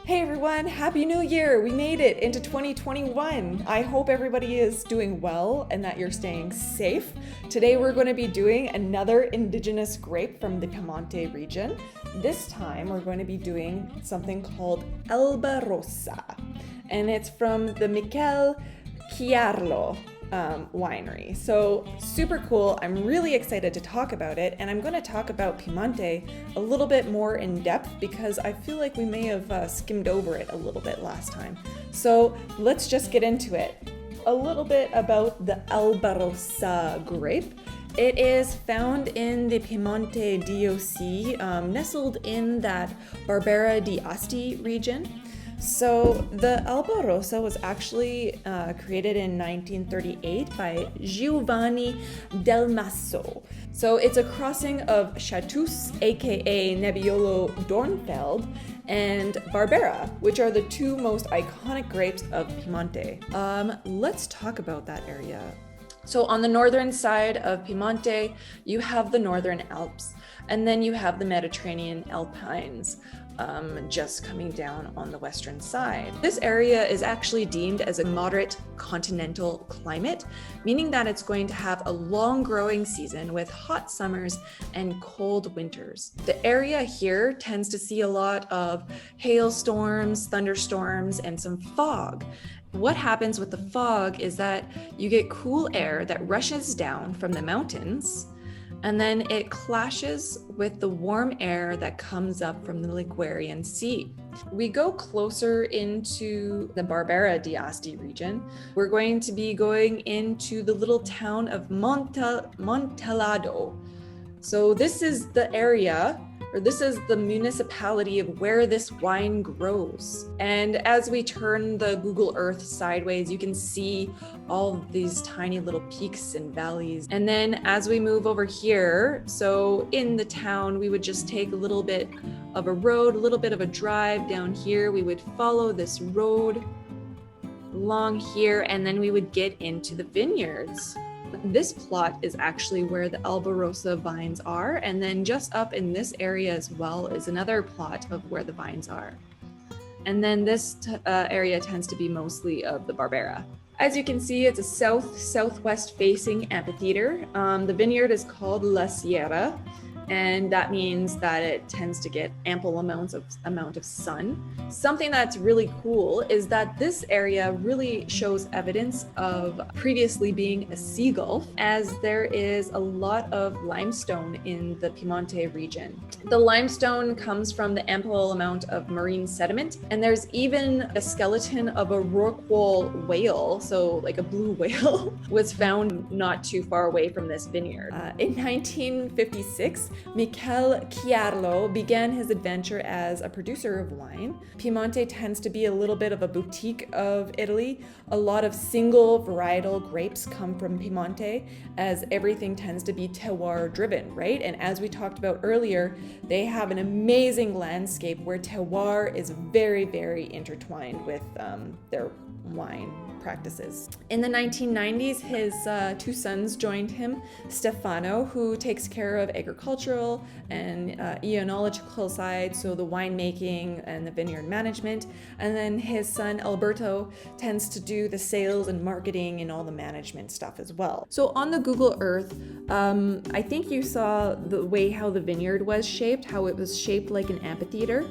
Hey everyone, Happy New Year! We made it into 2021. I hope everybody is doing well and that you're staying safe. Today we're going to be doing another indigenous grape from the Piemonte region. This time we're going to be doing something called Albarossa, and it's from the Michele Chiarlo winery. So super cool. I'm really excited to talk about it, and I'm going to talk about Piemonte a little bit more in depth because I feel like we may have skimmed over it a little bit last time. So let's just get into it. A little bit about the Albarossa grape. It is found in the Piemonte DOC, nestled in that Barbera di Asti region. So the Albarossa was actually created in 1938 by Giovanni Del Masso. So it's a crossing of Chartreuse, aka Nebbiolo Dornfeld, and Barbera, which are the two most iconic grapes of Piemonte. Let's talk about that area. So on the northern side of Piemonte, you have the Northern Alps, and then you have the Mediterranean Alpines just coming down on the western side. This area is actually deemed as a moderate continental climate, meaning that it's going to have a long growing season with hot summers and cold winters. The area here tends to see a lot of hailstorms, thunderstorms, and some fog. What happens with the fog is that you get cool air that rushes down from the mountains, and then it clashes with the warm air that comes up from the Ligurian Sea. We go closer into the Barbera di Asti region. We're going to be going into the little town of Montellado. So this is the area, or this is the municipality of where this wine grows. And as we turn the Google Earth sideways, you can see all of these tiny little peaks and valleys. And then as we move over here, so in the town, we would just take a little bit of a road, a little bit of a drive down here. We would follow this road along here, and then we would get into the vineyards. This plot is actually where the Albarossa vines are, and then just up in this area as well is another plot of where the vines are. And then this area tends to be mostly of the Barbera. As you can see, it's a southwest facing amphitheater. The vineyard is called La Sierra, and that means that it tends to get ample amount of sun. Something that's really cool is that this area really shows evidence of previously being a sea gulf, as there is a lot of limestone in the Piemonte region. The limestone comes from the ample amount of marine sediment, and there's even a skeleton of a rorqual whale, so like a blue whale, was found not too far away from this vineyard. In 1956, Michele Chiarlo began his adventure as a producer of wine. Piemonte tends to be a little bit of a boutique of Italy. A lot of single varietal grapes come from Piemonte, as everything tends to be terroir driven, right? And as we talked about earlier, they have an amazing landscape where terroir is very, very intertwined with their wine practices. In the 1990s, his two sons joined him, Stefano, who takes care of agricultural and enological side, so the winemaking and the vineyard management, and then his son Alberto tends to do the sales and marketing and all the management stuff as well. So on the Google Earth, I think you saw the way how the vineyard was shaped, how it was shaped like an amphitheater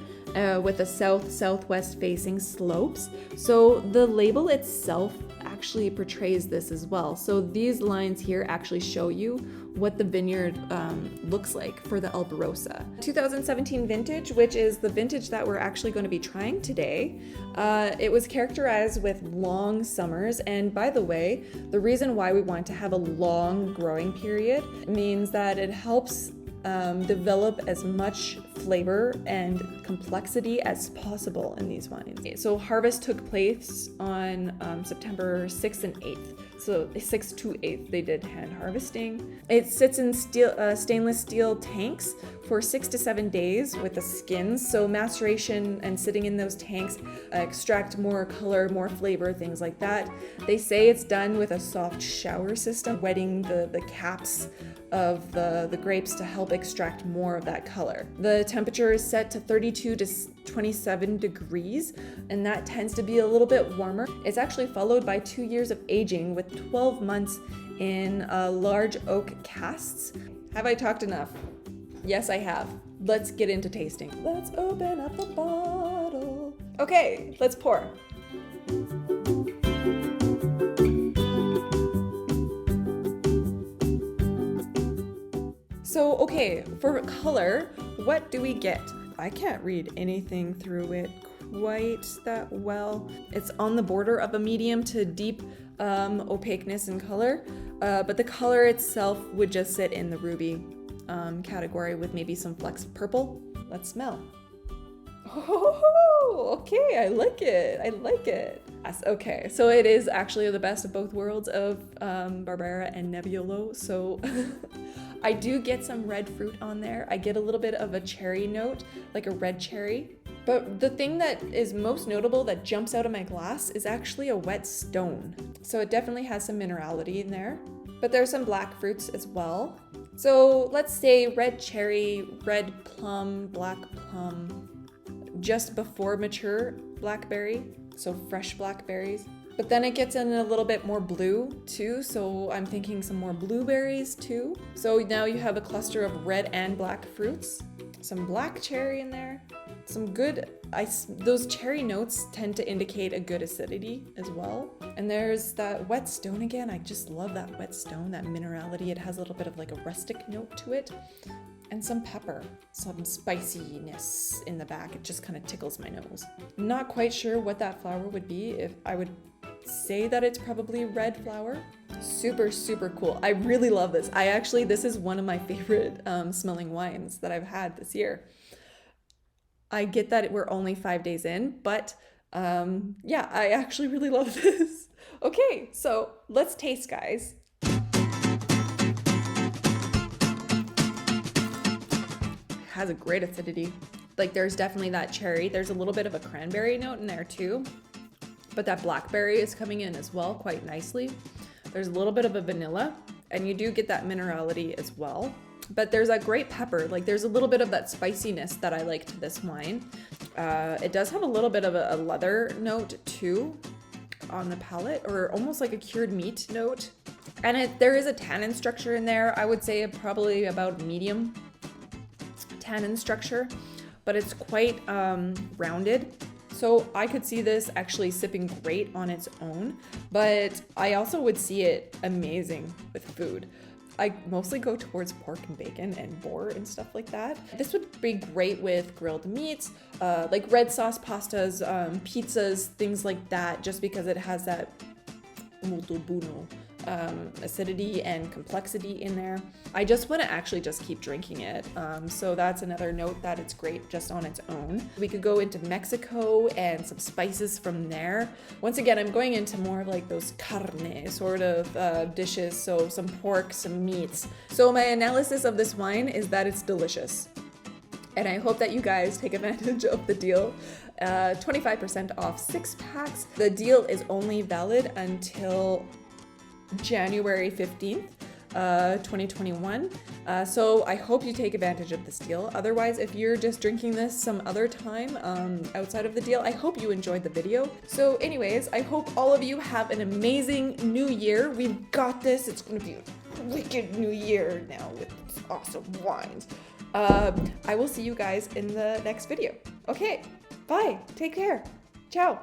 with the southwest facing slopes. So the label itself actually portrays this as well. So these lines here actually show you what the vineyard looks like for the Albarossa. 2017 vintage, which is the vintage that we're actually going to be trying today. It was characterized with long summers, and by the way, the reason why we want to have a long growing period means that it helps develop as much flavor and complexity as possible in these wines. So harvest took place on September 6th and 8th. So 6th to 8th they did hand harvesting. It sits in stainless steel tanks for 6 to 7 days with the skins. So maceration and sitting in those tanks extract more color, more flavor, things like that. They say it's done with a soft shower system, wetting the caps of the grapes to help extract more of that color. The temperature is set to 32 to 27 degrees, and that tends to be a little bit warmer. It's actually followed by 2 years of aging with 12 months in large oak casks. Have I talked enough? Yes, I have. Let's get into tasting. Let's open up the bottle. Okay, let's pour. So, okay, for color, what do we get? I can't read anything through it quite that well. It's on the border of a medium to deep opaqueness in color, but the color itself would just sit in the ruby category with maybe some flecks of purple. Let's smell. Oh, okay, I like it. I like it. Yes, okay, so it is actually the best of both worlds of Barbera and Nebbiolo. So I do get some red fruit on there. I get a little bit of a cherry note, like a red cherry. But the thing that is most notable that jumps out of my glass is actually a wet stone. So it definitely has some minerality in there. But there's some black fruits as well. So let's say red cherry, red plum, black plum, just before mature blackberry, so fresh blackberries. But then it gets in a little bit more blue too, so I'm thinking some more blueberries too. So now you have a cluster of red and black fruits, some black cherry in there, some good, those cherry notes tend to indicate a good acidity as well. And there's that wet stone again. I just love that wet stone, that minerality. It has a little bit of like a rustic note to it. And some pepper, some spiciness in the back. It just kind of tickles my nose. Not quite sure what that flower would be. If I would say that it's probably red flower. Super, super cool. I really love this. This is one of my favorite smelling wines that I've had this year. I get that we're only 5 days in, but yeah, I actually really love this. Okay, so let's taste, guys. Has a great acidity. Like there's definitely that cherry. There's a little bit of a cranberry note in there too, but that blackberry is coming in as well quite nicely. There's a little bit of a vanilla, and you do get that minerality as well. But there's that great pepper. Like there's a little bit of that spiciness that I like to this wine. It does have a little bit of a leather note too on the palate, or almost like a cured meat note. And there is a tannin structure in there. I would say probably about medium tannin structure, but it's quite rounded. So I could see this actually sipping great on its own, but I also would see it amazing with food. I mostly go towards pork and bacon and boar and stuff like that. This would be great with grilled meats, like red sauce pastas, pizzas, things like that, just because it has that molto buono acidity and complexity in there. I just want to actually just keep drinking it. So that's another note that it's great just on its own. We could go into Mexico and some spices from there. Once again, I'm going into more of like those carne sort of dishes. So some pork, some meats. So my analysis of this wine is that it's delicious. And I hope that you guys take advantage of the deal. 25% off 6 packs. The deal is only valid until January 15th, 2021. So I hope you take advantage of this deal. Otherwise, if you're just drinking this some other time outside of the deal, I hope you enjoyed the video. So anyways, I hope all of you have an amazing new year. We've got this. It's going to be a wicked new year now with awesome wines. I will see you guys in the next video. Okay, bye. Take care. Ciao.